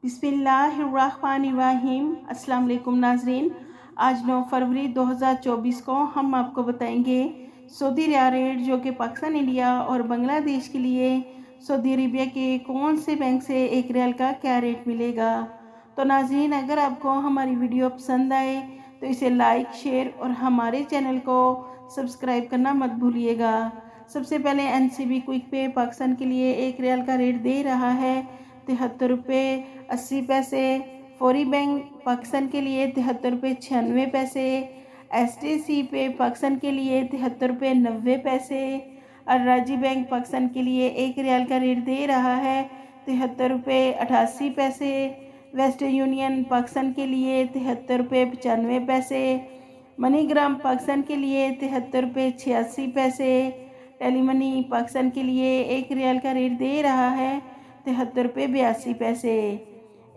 बिस्मिल्लाहिर्रहमानिर्रहीम। अस्सलाम वालेकुम नाजरीन। आज 9 फरवरी 2024 को हम आपको बताएंगे सऊदी रियाल रेट जो कि पाकिस्तान, इंडिया और बांग्लादेश के लिए सऊदी अरेबिया के कौन से बैंक से एक रियाल का क्या रेट मिलेगा। तो नाजरीन, अगर आपको हमारी वीडियो पसंद आए तो इसे लाइक, शेयर और हमारे चैनल को सब्सक्राइब करना मत भूलिएगा। सबसे पहले NCB क्विक पे पाकिस्तान के लिए एक रियाल का रेट दे रहा है 73 रुपये 80 पैसे। फौरी बैंक पाकिस्तान के लिए 73 रुपये 96 पैसे। STC पे पाकिस्तान के लिए 73 रुपये 90 पैसे। और राजी बैंक पाकिस्तान के लिए एक रियाल का रेट दे रहा है 73 रुपये 88 पैसे। वेस्टर्न यूनियन पाकिस्तान के लिए 73 रुपये 95 पैसे। मनीग्राम पाकिस्तान के लिए 73 रुपये 86 पैसे। टेलीमनी पाकिस्तान के लिए एक रियाल का रेट दे रहा है 73 रुपये 82 पैसे।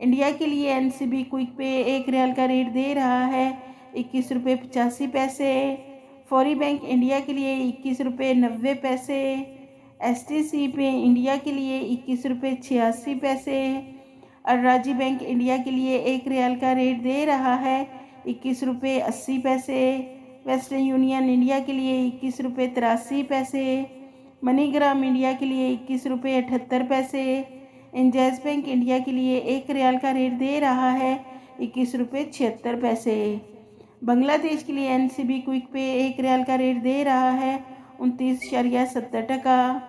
इंडिया के लिए NCB क्विक पे एक रियाल का रेट दे रहा है 21 रुपये 85 पैसे। फौरी बैंक इंडिया के लिए 21 रुपये 90 पैसे। STC पे इंडिया के लिए 21 रुपये 86 पैसे। और राजी बैंक इंडिया के लिए एक रियाल का रेट दे रहा है 21 रुपये 80 पैसे। वेस्टर्न यूनियन इंडिया के लिए 21 रुपये 83 पैसे। मनीग्राम इंडिया के लिए 21 रुपये 78 पैसे। इंजैज़ बैंक इंडिया के लिए एक रियाल का रेट दे रहा है 21 रुपये 76 पैसे। बांग्लादेश के लिए NCB क्विक पे एक रियाल का रेट दे रहा है 29.70 टका।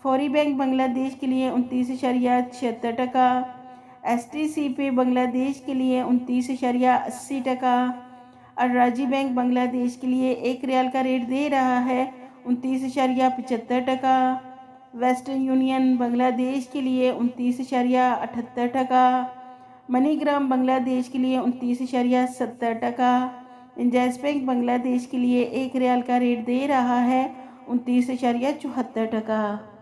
फौरी बैंक बांग्लादेश के लिए 29.76 टका। STC पे बांग्लादेश के लिए 29.80 टका। और राजी बैंक बांग्लादेश के लिए एक रियाल का रेट दे रहा है 29.75 टका। वेस्टर्न यूनियन बांग्लादेश के लिए 29.78 टका। मनीग्राम बांग्लादेश के लिए 29.70 टका। इंजैज़ बैंक बांग्लादेश के लिए एक रियाल का रेट दे रहा है 29.74 टका।